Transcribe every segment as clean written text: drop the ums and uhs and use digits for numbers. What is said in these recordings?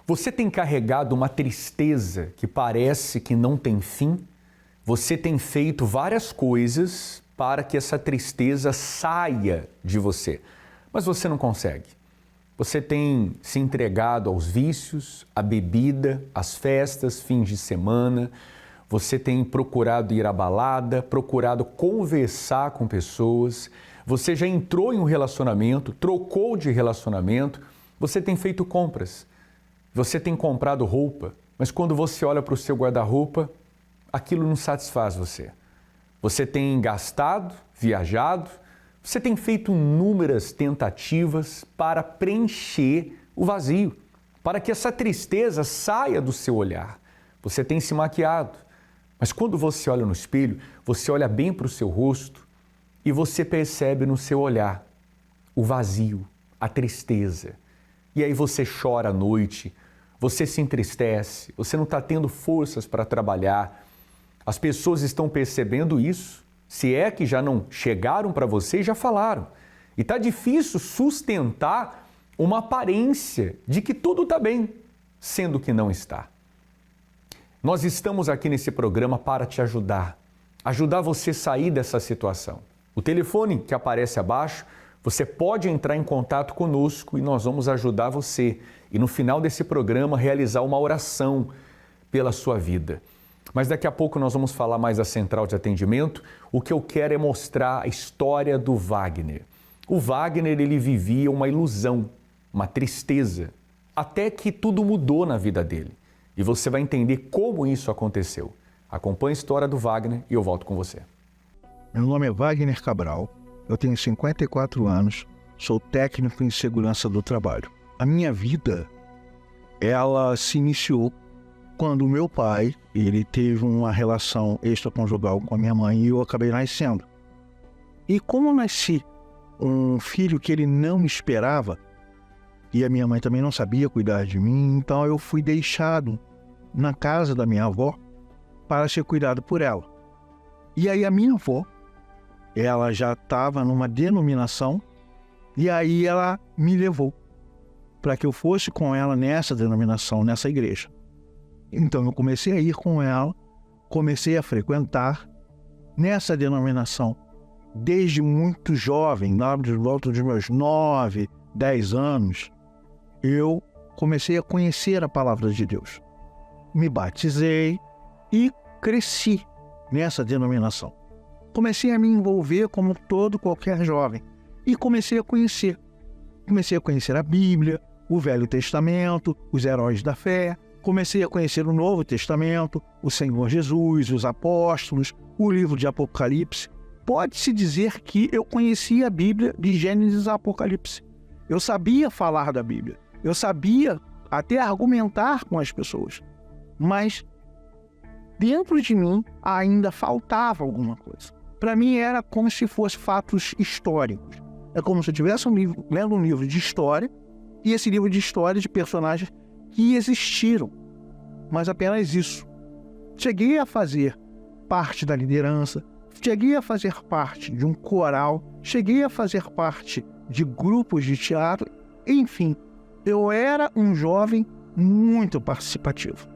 Você tem carregado uma tristeza que parece que não tem fim? Você tem feito várias coisas para que essa tristeza saia de você, mas você não consegue. Você tem se entregado aos vícios, à bebida, às festas, fins de semana. Você tem procurado ir à balada, procurado conversar com pessoas. Você já entrou em um relacionamento, trocou de relacionamento. Você tem feito compras. Você tem comprado roupa, mas quando você olha para o seu guarda-roupa, aquilo não satisfaz você. Você tem gastado, viajado, você tem feito inúmeras tentativas para preencher o vazio, para que essa tristeza saia do seu olhar. Você tem se maquiado, mas quando você olha no espelho, você olha bem para o seu rosto e você percebe no seu olhar o vazio, a tristeza. E aí você chora à noite, você se entristece, você não está tendo forças para trabalhar. As pessoas estão percebendo isso, se é que já não chegaram para você e já falaram. E está difícil sustentar uma aparência de que tudo está bem, sendo que não está. Nós estamos aqui nesse programa para te ajudar você a sair dessa situação. O telefone que aparece abaixo, você pode entrar em contato conosco e nós vamos ajudar você. E no final desse programa, realizar uma oração pela sua vida. Mas daqui a pouco nós vamos falar mais da central de atendimento. O que eu quero é mostrar a história do Wagner. O Wagner, ele vivia uma ilusão, uma tristeza, até que tudo mudou na vida dele. E você vai entender como isso aconteceu. Acompanhe a história do Wagner e eu volto com você. Meu nome é Wagner Cabral, eu tenho 54 anos, sou técnico em segurança do trabalho. A minha vida, ela se iniciou quando o meu pai, ele teve uma relação extraconjugal com a minha mãe e eu acabei nascendo. E como eu nasci um filho que ele não esperava, e a minha mãe também não sabia cuidar de mim, então eu fui deixado na casa da minha avó para ser cuidado por ela. E aí a minha avó, ela já estava numa denominação, e aí ela me levou para que eu fosse com ela nessa denominação, nessa igreja. Então eu comecei a ir com ela, comecei a frequentar nessa denominação desde muito jovem, lá de volta dos meus 9, 10 anos, eu comecei a conhecer a palavra de Deus. Me batizei e cresci nessa denominação. Comecei a me envolver como todo qualquer jovem e comecei a conhecer. Comecei a conhecer a Bíblia, o Velho Testamento, os heróis da fé. Comecei a conhecer o Novo Testamento, o Senhor Jesus, os apóstolos, o livro de Apocalipse. Pode-se dizer que eu conhecia a Bíblia de Gênesis a Apocalipse. Eu sabia falar da Bíblia. Eu sabia até argumentar com as pessoas. Mas dentro de mim ainda faltava alguma coisa. Para mim era como se fossem fatos históricos. É como se eu estivesse lendo um livro de história e esse livro de história de personagens que existiram, mas apenas isso. Cheguei a fazer parte da liderança, cheguei a fazer parte de um coral, cheguei a fazer parte de grupos de teatro, enfim, eu era um jovem muito participativo.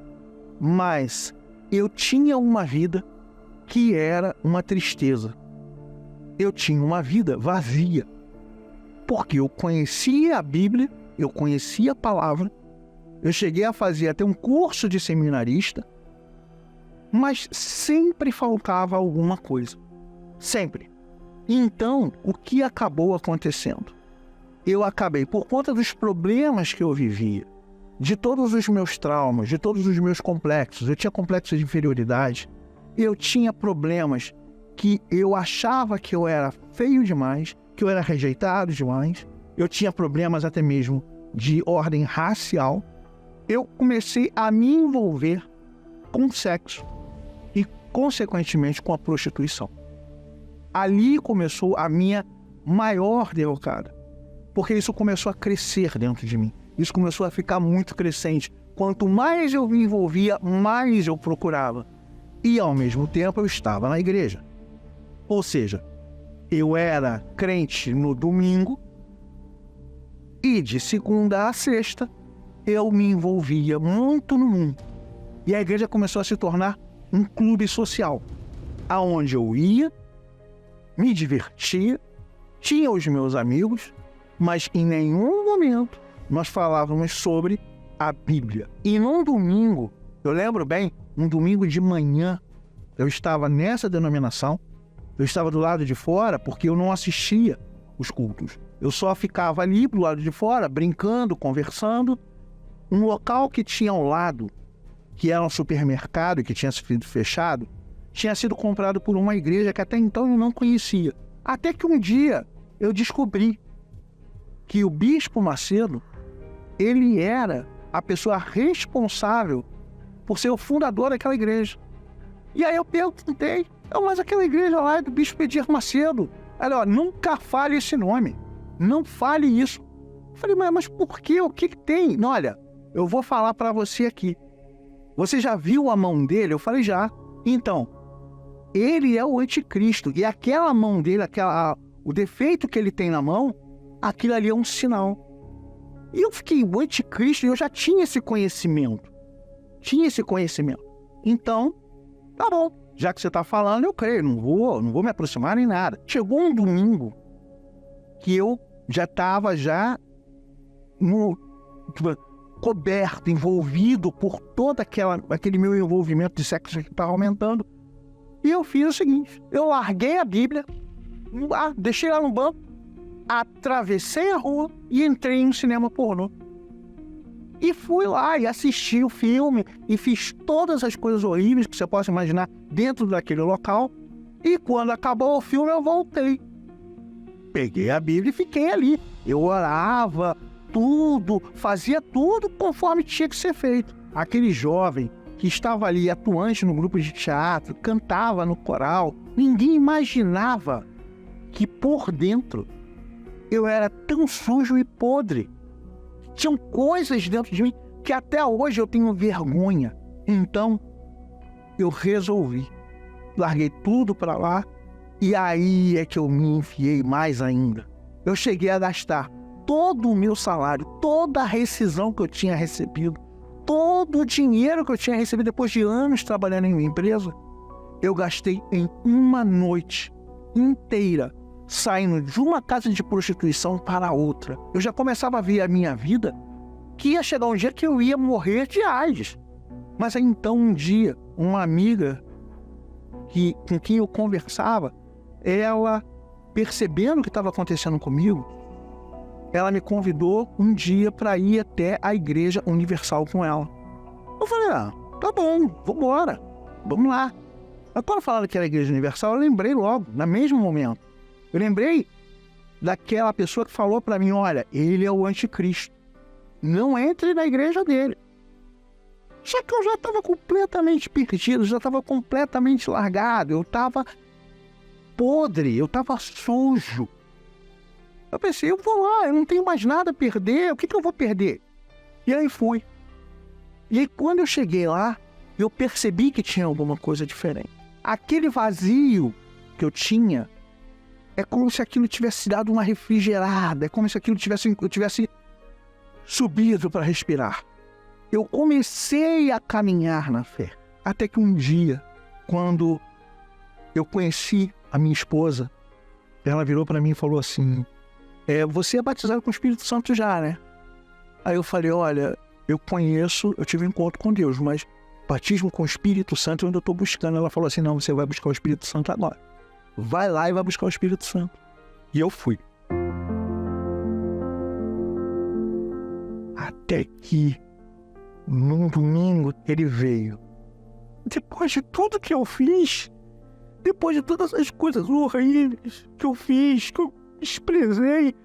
Mas eu tinha uma vida que era uma tristeza. Eu tinha uma vida vazia, porque eu conhecia a Bíblia, eu conhecia a palavra, eu cheguei a fazer até um curso de seminarista, mas sempre faltava alguma coisa. Sempre. Então, o que acabou acontecendo? Eu acabei, por conta dos problemas que eu vivia, de todos os meus traumas, de todos os meus complexos, eu tinha complexos de inferioridade, eu tinha problemas que eu achava que eu era feio demais, que eu era rejeitado demais, eu tinha problemas até mesmo de ordem racial. Eu comecei a me envolver com sexo e, consequentemente, com a prostituição. Ali começou a minha maior derrocada, porque isso começou a crescer dentro de mim. Isso começou a ficar muito crescente. Quanto mais eu me envolvia, mais eu procurava. E, ao mesmo tempo, eu estava na igreja. Ou seja, eu era crente no domingo e de segunda a sexta eu me envolvia muito no mundo. E a igreja começou a se tornar um clube social, aonde eu ia, me divertia, tinha os meus amigos, mas em nenhum momento nós falávamos sobre a Bíblia. E num domingo, eu lembro bem, um domingo de manhã, eu estava nessa denominação, eu estava do lado de fora porque eu não assistia os cultos. Eu só ficava ali do lado de fora, brincando, conversando. Um local que tinha ao lado, que era um supermercado que tinha sido fechado, tinha sido comprado por uma igreja que até então eu não conhecia. Até que um dia eu descobri que o Bispo Macedo, ele era a pessoa responsável por ser o fundador daquela igreja. E aí eu perguntei, mas aquela igreja lá é do Bispo Edir Macedo. Olha, nunca fale esse nome, não fale isso. Eu falei, mas por quê? O que tem? Não, olha, eu vou falar para você aqui. Você já viu a mão dele? Eu falei, já. Então, ele é o anticristo. E aquela mão dele, o defeito que ele tem na mão, aquilo ali é um sinal. E eu fiquei, o anticristo, e eu já tinha esse conhecimento. Então, tá bom. Já que você está falando, eu creio. Não vou me aproximar nem nada. Chegou um domingo que eu já estava coberto, envolvido por todo aquele meu envolvimento de sexo que estava aumentando. E eu fiz o seguinte, eu larguei a Bíblia, deixei lá no banco, atravessei a rua e entrei em um cinema pornô. E fui lá e assisti o filme e fiz todas as coisas horríveis que você possa imaginar dentro daquele local. E quando acabou o filme, eu voltei. Peguei a Bíblia e fiquei ali. Eu orava, fazia tudo conforme tinha que ser feito. Aquele jovem que estava ali atuante no grupo de teatro, cantava no coral, ninguém imaginava que por dentro eu era tão sujo e podre. Tinham coisas dentro de mim que até hoje eu tenho vergonha. Então, eu resolvi. Larguei tudo para lá e aí é que eu me enfiei mais ainda. Eu cheguei a gastar todo o meu salário, toda a rescisão que eu tinha recebido, todo o dinheiro que eu tinha recebido depois de anos trabalhando em uma empresa, eu gastei em uma noite inteira saindo de uma casa de prostituição para outra. Eu já começava a ver a minha vida que ia chegar um dia que eu ia morrer de AIDS. Mas aí então um dia, uma amiga com quem eu conversava, ela, percebendo o que estava acontecendo comigo, ela me convidou um dia para ir até a Igreja Universal com ela. Eu falei, tá bom, vambora, vamos lá. Mas quando falaram que era a Igreja Universal, eu lembrei logo, no mesmo momento. Eu lembrei daquela pessoa que falou para mim, olha, ele é o anticristo. Não entre na igreja dele. Só que eu já estava completamente perdido, já estava completamente largado, eu estava podre, eu estava sujo. Eu pensei, eu vou lá, eu não tenho mais nada a perder, o que eu vou perder? E aí fui. E aí quando eu cheguei lá, eu percebi que tinha alguma coisa diferente. Aquele vazio que eu tinha, é como se aquilo tivesse dado uma refrigerada, é como se aquilo eu tivesse subido para respirar. Eu comecei a caminhar na fé, até que um dia, quando eu conheci a minha esposa, ela virou para mim e falou assim, você é batizado com o Espírito Santo já, né? Aí eu falei, olha, eu tive um encontro com Deus, mas batismo com o Espírito Santo eu ainda estou buscando. Ela falou assim, não, você vai buscar o Espírito Santo agora. Vai lá e vai buscar o Espírito Santo. E eu fui. Até que, num domingo, ele veio. Depois de tudo que eu fiz, depois de todas as coisas horríveis que eu fiz, que eu desprezei,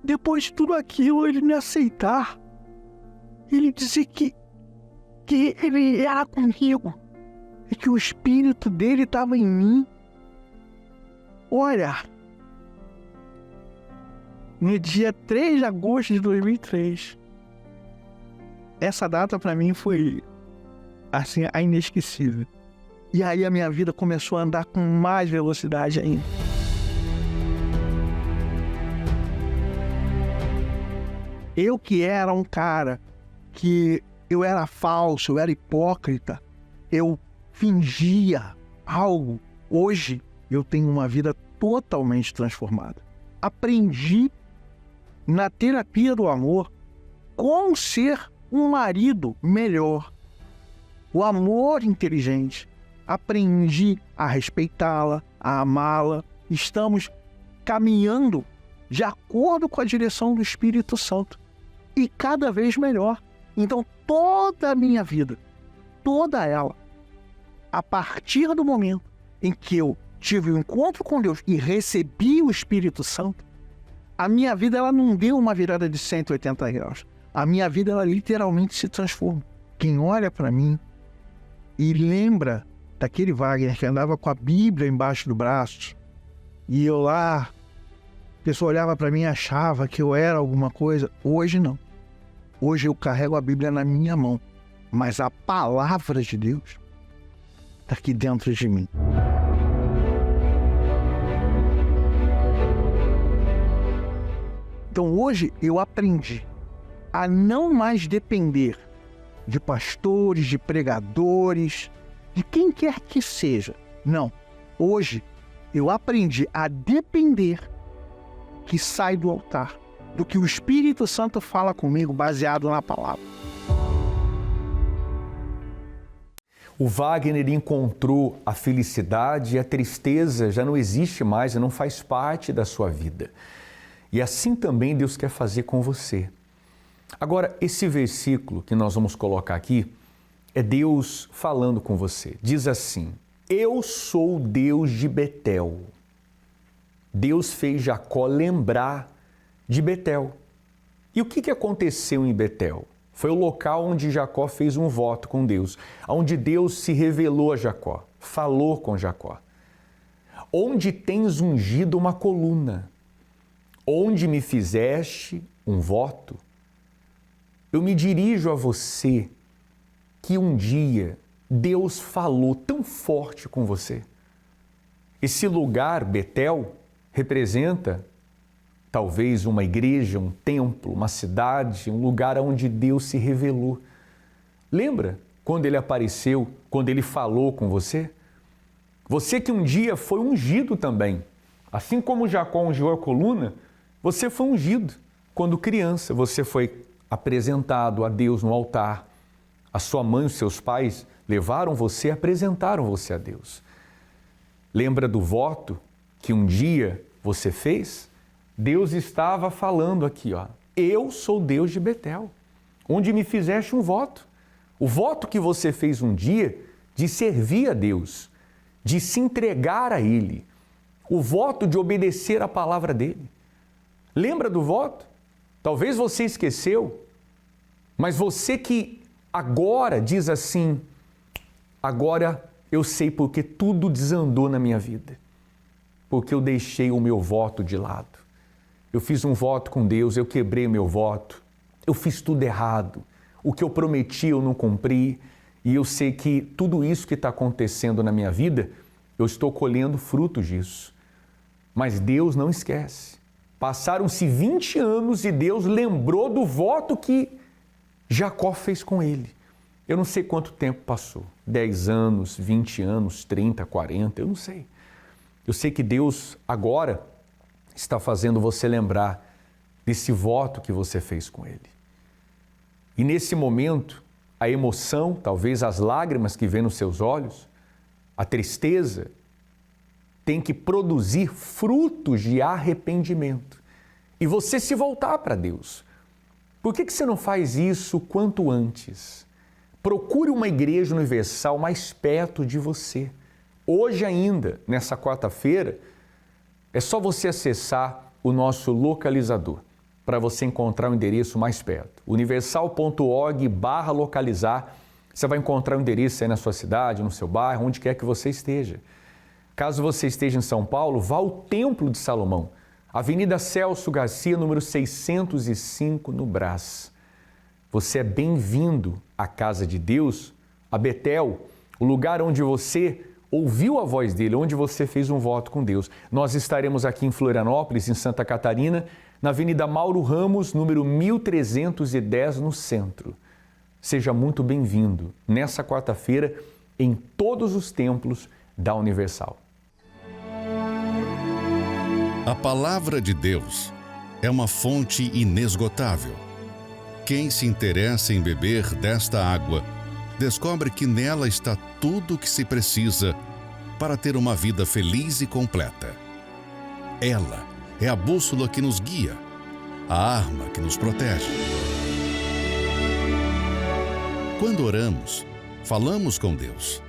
depois de tudo aquilo, ele me aceitar. Ele dizer que ele era comigo e que o Espírito dele estava em mim. Olha, no dia 3 de agosto de 2003, essa data para mim foi, assim, a inesquecível. E aí a minha vida começou a andar com mais velocidade ainda. Eu que era um cara que eu era falso, eu era hipócrita, eu fingia algo. Hoje eu tenho uma vida totalmente transformada. Aprendi na terapia do amor como ser um marido melhor, o amor inteligente. Aprendi a respeitá-la, a amá-la. Estamos caminhando de acordo com a direção do Espírito Santo e cada vez melhor. Então, toda a minha vida, toda ela, a partir do momento em que eu tive o encontro com Deus e recebi o Espírito Santo, a minha vida ela não deu uma virada de 180 graus. A minha vida ela literalmente se transforma. Quem olha para mim e lembra daquele Wagner que andava com a Bíblia embaixo do braço, e eu lá, a pessoa olhava para mim e achava que eu era alguma coisa. Hoje não. Hoje eu carrego a Bíblia na minha mão, mas a palavra de Deus está aqui dentro de mim. Então hoje eu aprendi a não mais depender de pastores, de pregadores, de quem quer que seja. Não. Hoje eu aprendi a depender que sai do altar, do que o Espírito Santo fala comigo baseado na palavra. O Wagner encontrou a felicidade e a tristeza já não existe mais, não faz parte da sua vida. E assim também Deus quer fazer com você. Agora, esse versículo que nós vamos colocar aqui é Deus falando com você. Diz assim: eu sou o Deus de Betel. Deus fez Jacó lembrar de Betel. E o que aconteceu em Betel? Foi o local onde Jacó fez um voto com Deus, onde Deus se revelou a Jacó, falou com Jacó. Onde tens ungido uma coluna, onde me fizeste um voto, eu me dirijo a você que um dia Deus falou tão forte com você. Esse lugar, Betel, representa talvez uma igreja, um templo, uma cidade, um lugar onde Deus se revelou. Lembra quando Ele apareceu, quando Ele falou com você? Você que um dia foi ungido também. Assim como Jacó ungiu a coluna, você foi ungido. Quando criança, você foi apresentado a Deus no altar. A sua mãe e os seus pais levaram você, apresentaram você a Deus. Lembra do voto que um dia você fez? Deus estava falando aqui, ó. Eu sou Deus de Betel, onde me fizeste um voto. O voto que você fez um dia de servir a Deus, de se entregar a Ele. O voto de obedecer a palavra dEle. Lembra do voto? Talvez você esqueceu, mas você que agora diz assim: agora eu sei porque tudo desandou na minha vida. Porque eu deixei o meu voto de lado. Eu fiz um voto com Deus, eu quebrei o meu voto. Eu fiz tudo errado. O que eu prometi eu não cumpri. E eu sei que tudo isso que está acontecendo na minha vida, eu estou colhendo frutos disso. Mas Deus não esquece. Passaram-se 20 anos e Deus lembrou do voto que Jacó fez com ele. Eu não sei quanto tempo passou. 10 anos, 20 anos, 30, 40, eu não sei. Eu sei que Deus agora está fazendo você lembrar desse voto que você fez com Ele. E nesse momento, a emoção, talvez as lágrimas que vêm nos seus olhos, a tristeza, tem que produzir frutos de arrependimento. E você se voltar para Deus. Por que você não faz isso quanto antes? Procure uma igreja universal mais perto de você. Hoje ainda, nessa quarta-feira, é só você acessar o nosso localizador para você encontrar o endereço mais perto. universal.org/localizar. Você vai encontrar o endereço aí na sua cidade, no seu bairro, onde quer que você esteja. Caso você esteja em São Paulo, vá ao Templo de Salomão, Avenida Celso Garcia, número 605, no Brás. Você é bem-vindo à casa de Deus, a Betel, o lugar onde você ouviu a voz dele, onde você fez um voto com Deus. Nós estaremos aqui em Florianópolis, em Santa Catarina, na Avenida Mauro Ramos, número 1310, no centro. seja muito bem-vindo nessa quarta-feira em todos os templos da Universal. A palavra de Deus é uma fonte inesgotável. Quem se interessa em beber desta água, descobre que nela está tudo o que se precisa para ter uma vida feliz e completa. Ela é a bússola que nos guia, a arma que nos protege. Quando oramos, falamos com Deus.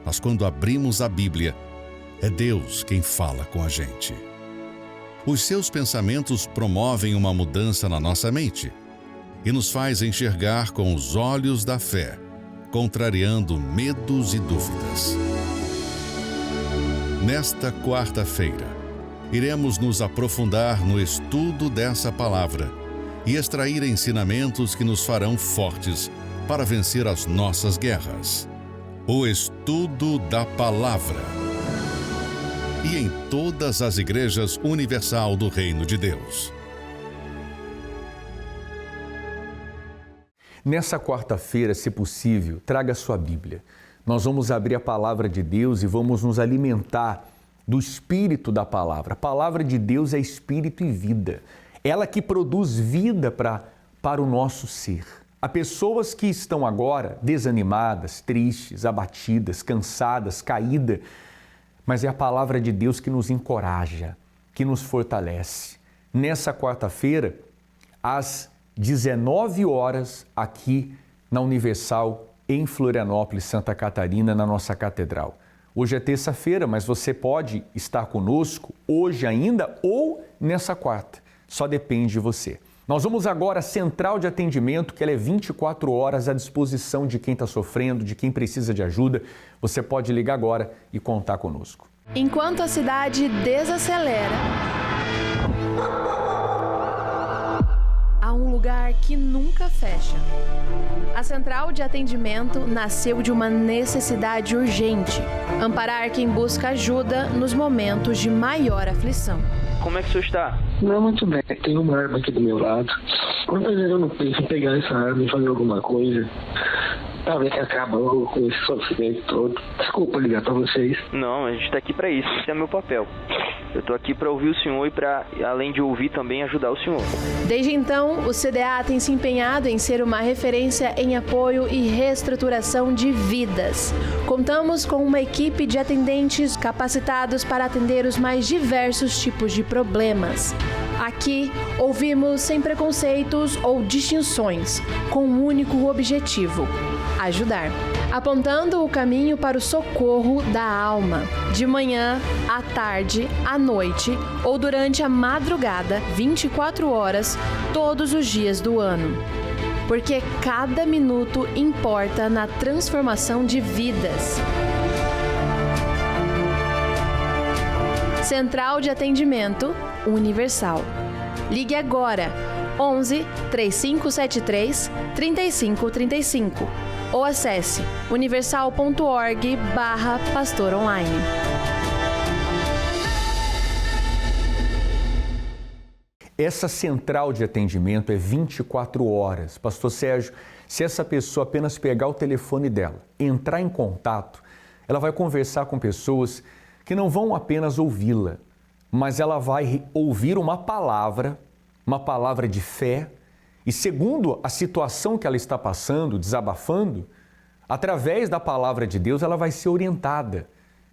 Mas quando abrimos a Bíblia, é Deus quem fala com a gente. Os seus pensamentos promovem uma mudança na nossa mente e nos faz enxergar com os olhos da fé, contrariando medos e dúvidas. Nesta quarta-feira, iremos nos aprofundar no estudo dessa palavra e extrair ensinamentos que nos farão fortes para vencer as nossas guerras. O estudo da palavra. E em todas as igrejas universal do Reino de Deus. Nessa quarta-feira, se possível, traga sua Bíblia. Nós vamos abrir a palavra de Deus e vamos nos alimentar do espírito da palavra. A palavra de Deus é espírito e vida. Ela que produz vida para o nosso ser. Há pessoas que estão agora desanimadas, tristes, abatidas, cansadas, caídas, mas é a palavra de Deus que nos encoraja, que nos fortalece. Nessa quarta-feira, às 19 horas, aqui na Universal, em Florianópolis, Santa Catarina, na nossa catedral. Hoje é terça-feira, mas você pode estar conosco hoje ainda ou nessa quarta. Só depende de você. Nós vamos agora à central de atendimento, que ela é 24 horas à disposição de quem está sofrendo, de quem precisa de ajuda. Você pode ligar agora e contar conosco. Enquanto a cidade desacelera, há um lugar que nunca fecha. A central de atendimento nasceu de uma necessidade urgente: amparar quem busca ajuda nos momentos de maior aflição. Como é que o senhor está? Não, muito bem. Tem uma arma aqui do meu lado. Quantas vezes eu não penso em pegar essa arma e fazer alguma coisa? Talvez acabou com esse sofrimento todo. Desculpa ligar pra vocês. Não, a gente tá aqui pra isso. Esse é meu papel. Eu tô aqui pra ouvir o senhor e pra, além de ouvir, também ajudar o senhor. Desde então, o CDA tem se empenhado em ser uma referência em apoio e reestruturação de vidas. Contamos com uma equipe de atendentes capacitados para atender os mais diversos tipos de problemas. Aqui, ouvimos sem preconceitos ou distinções, com um único objetivo: ajudar. Apontando o caminho para o socorro da alma. De manhã, à tarde, à noite ou durante a madrugada, 24 horas, todos os dias do ano. Porque cada minuto importa na transformação de vidas. Central de Atendimento Universal. Ligue agora 11 3573 3535 ou acesse universal.org/pastoronline. Essa central de atendimento é 24 horas. Pastor Sérgio, se essa pessoa apenas pegar o telefone dela, entrar em contato, ela vai conversar com pessoas que não vão apenas ouvi-la, mas ela vai ouvir uma palavra de fé, e segundo a situação que ela está passando, desabafando, através da palavra de Deus ela vai ser orientada.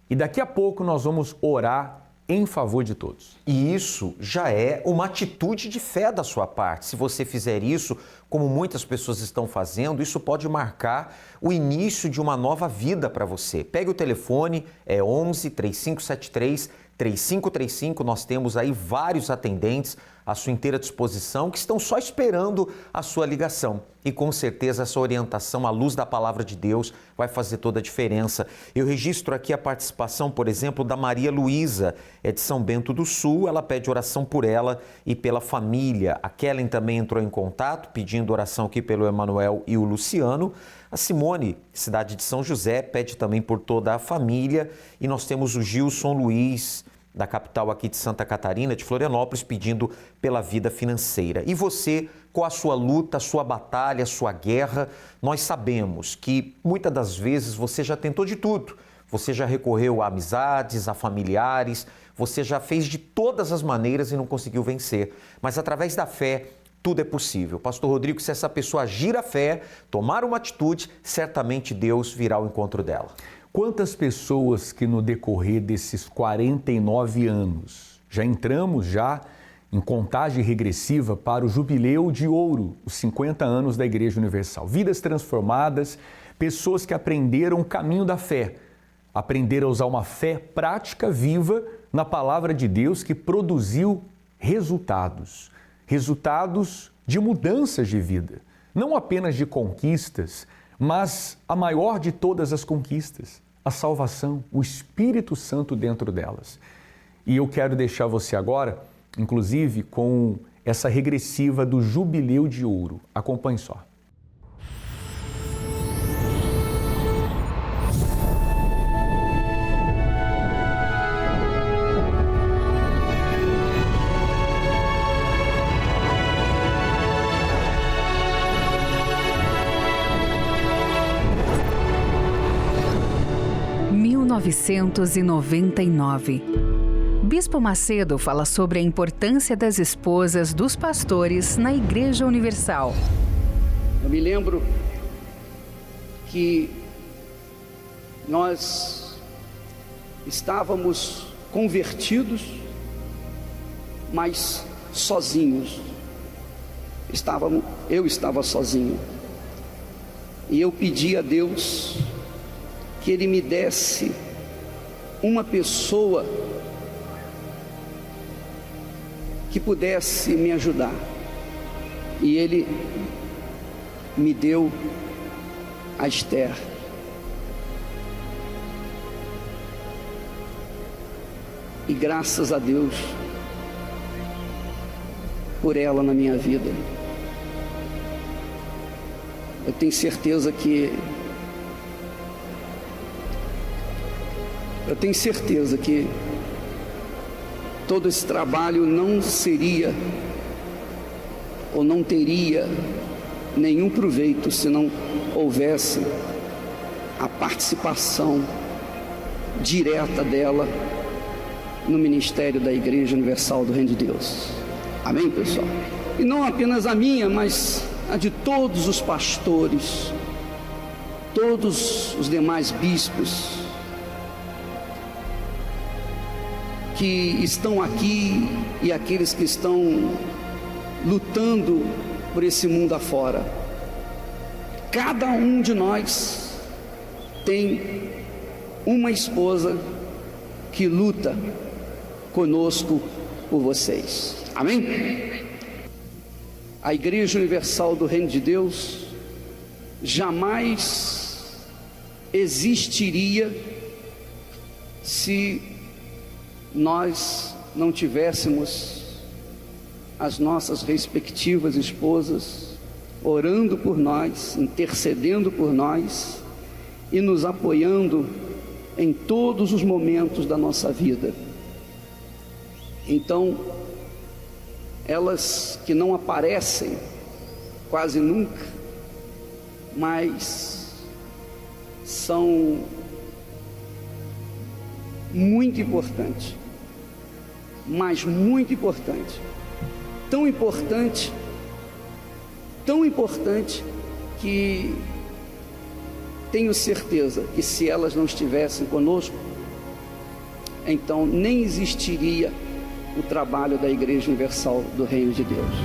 E daqui a pouco nós vamos orar em favor de todos. E isso já é uma atitude de fé da sua parte. Se você fizer isso, como muitas pessoas estão fazendo, isso pode marcar o início de uma nova vida para você. Pegue o telefone, é 11 3573 3535, nós temos aí vários atendentes à sua inteira disposição que estão só esperando a sua ligação. E com certeza essa orientação à luz da palavra de Deus vai fazer toda a diferença. Eu registro aqui a participação, por exemplo, da Maria Luísa, é de São Bento do Sul. Ela pede oração por ela e pela família. A Kellen também entrou em contato, pedindo oração aqui pelo Emanuel e o Luciano. A Simone, cidade de São José, pede também por toda a família. E nós temos o Gilson Luiz, da capital aqui de Santa Catarina, de Florianópolis, pedindo pela vida financeira. E você, com a sua luta, a sua batalha, a sua guerra, nós sabemos que muitas das vezes você já tentou de tudo. Você já recorreu a amizades, a familiares, você já fez de todas as maneiras e não conseguiu vencer. Mas através da fé, tudo é possível. Pastor Rodrigo, se essa pessoa agir a fé, tomar uma atitude, certamente Deus virá ao encontro dela. Quantas pessoas que no decorrer desses 49 anos, já entramos em contagem regressiva para o Jubileu de Ouro, os 50 anos da Igreja Universal. Vidas transformadas, pessoas que aprenderam o caminho da fé, aprenderam a usar uma fé prática, viva, na palavra de Deus que produziu resultados de mudanças de vida, não apenas de conquistas, mas a maior de todas as conquistas, a salvação, o Espírito Santo dentro delas. E eu quero deixar você agora, inclusive, com essa regressiva do Jubileu de Ouro. Acompanhe só. Em 1999. Bispo Macedo fala sobre a importância das esposas dos pastores na Igreja Universal. Eu me lembro que nós estávamos convertidos, mas sozinhos. Eu estava sozinho. E eu pedi a Deus que Ele me desse uma pessoa que pudesse me ajudar. E Ele me deu a Esther. E graças a Deus por ela na minha vida. Eu tenho certeza que todo esse trabalho não seria ou não teria nenhum proveito se não houvesse a participação direta dela no ministério da Igreja Universal do Reino de Deus. Amém, pessoal? E não apenas a minha, mas a de todos os pastores, todos os demais bispos que estão aqui e aqueles que estão lutando por esse mundo afora. Cada um de nós tem uma esposa que luta conosco por vocês. Amém? A Igreja Universal do Reino de Deus jamais existiria se nós não tivéssemos as nossas respectivas esposas orando por nós, intercedendo por nós e nos apoiando em todos os momentos da nossa vida. Então, elas que não aparecem quase nunca, mas são muito importantes, mas muito importante, tão importante que tenho certeza que se elas não estivessem conosco, então nem existiria o trabalho da Igreja Universal do Reino de Deus.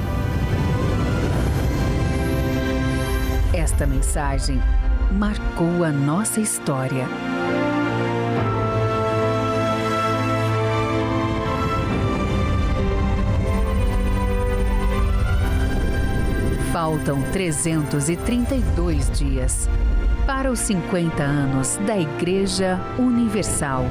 Esta mensagem marcou a nossa história. Faltam 332 dias para os 50 anos da Igreja Universal.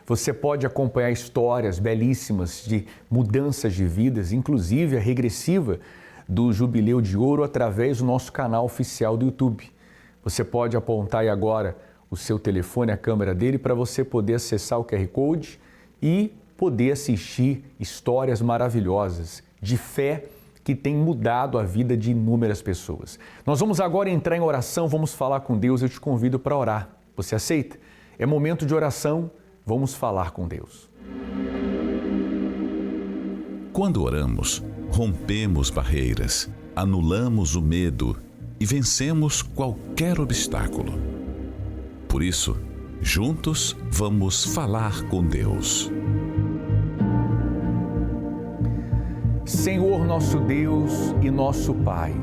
Você pode acompanhar histórias belíssimas de mudanças de vidas, inclusive a regressiva do Jubileu de Ouro, através do nosso canal oficial do YouTube. Você pode apontar aí agora o seu telefone, a câmera dele, para você poder acessar o QR Code e poder assistir histórias maravilhosas de fé que tem mudado a vida de inúmeras pessoas. Nós vamos agora entrar em oração, vamos falar com Deus. Eu te convido para orar. Você aceita? É momento de oração, vamos falar com Deus. Quando oramos, rompemos barreiras, anulamos o medo e vencemos qualquer obstáculo. Por isso, juntos vamos falar com Deus. Senhor nosso Deus e nosso Pai,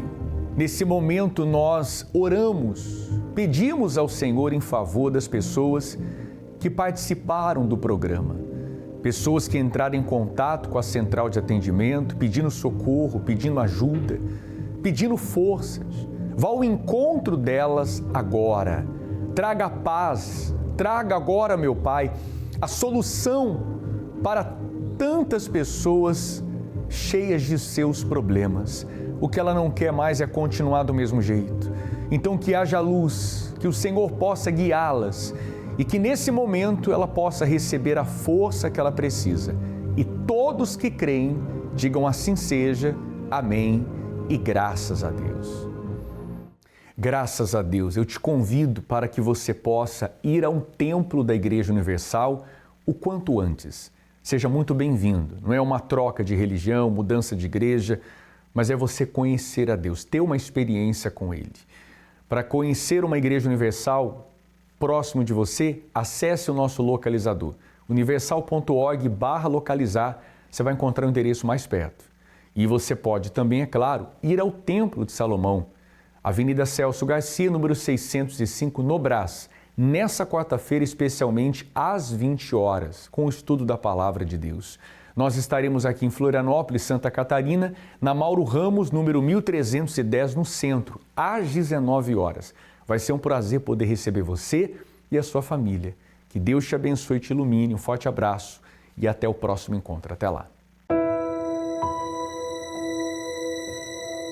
nesse momento nós oramos, pedimos ao Senhor em favor das pessoas que participaram do programa, pessoas que entraram em contato com a central de atendimento, pedindo socorro, pedindo ajuda, pedindo forças. Vá ao encontro delas agora, traga paz, traga agora, meu Pai, a solução para tantas pessoas cheias de seus problemas. O que ela não quer mais é continuar do mesmo jeito. Então que haja luz, que o Senhor possa guiá-las e que nesse momento ela possa receber a força que ela precisa. E todos que creem digam assim seja, amém e graças a Deus. Graças a Deus, eu te convido para que você possa ir a um templo da Igreja Universal o quanto antes. Seja muito bem-vindo. Não é uma troca de religião, mudança de igreja, mas é você conhecer a Deus, ter uma experiência com Ele. Para conhecer uma Igreja Universal próximo de você, acesse o nosso localizador, universal.org/localizar, você vai encontrar o endereço mais perto. E você pode também, é claro, ir ao Templo de Salomão, Avenida Celso Garcia, número 605, no Brás, nessa quarta-feira, especialmente às 20 horas, com o estudo da Palavra de Deus. Nós estaremos aqui em Florianópolis, Santa Catarina, na Mauro Ramos, número 1310, no centro, às 19 horas. Vai ser um prazer poder receber você e a sua família. Que Deus te abençoe e te ilumine. Um forte abraço e até o próximo encontro. Até lá.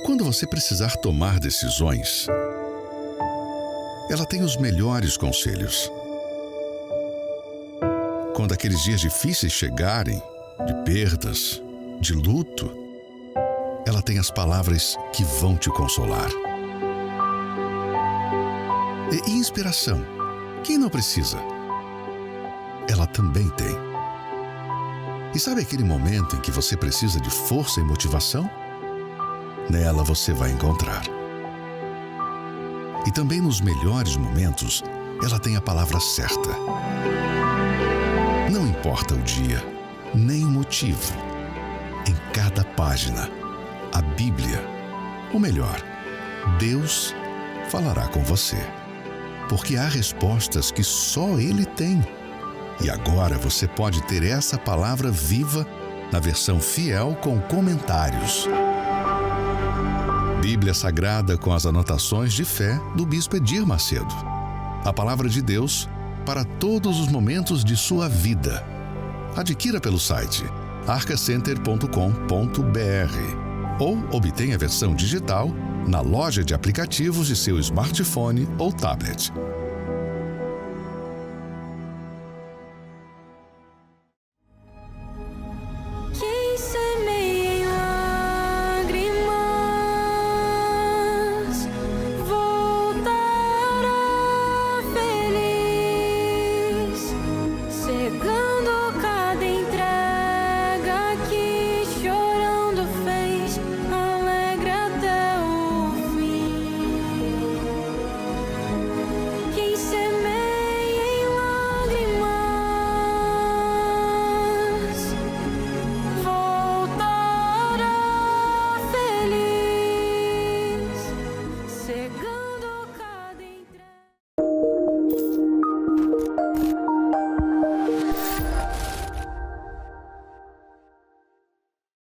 Quando você precisar tomar decisões, ela tem os melhores conselhos. Quando aqueles dias difíceis chegarem, de perdas, de luto, ela tem as palavras que vão te consolar. E inspiração, quem não precisa? Ela também tem. E sabe aquele momento em que você precisa de força e motivação? Nela você vai encontrar. E também nos melhores momentos, ela tem a palavra certa. Não importa o dia, nem o motivo. Em cada página, a Bíblia, ou melhor, Deus falará com você. Porque há respostas que só Ele tem. E agora você pode ter essa palavra viva na versão fiel com comentários. Bíblia Sagrada com as anotações de fé do Bispo Edir Macedo. A palavra de Deus para todos os momentos de sua vida. Adquira pelo site arcacenter.com.br ou obtenha a versão digital na loja de aplicativos de seu smartphone ou tablet.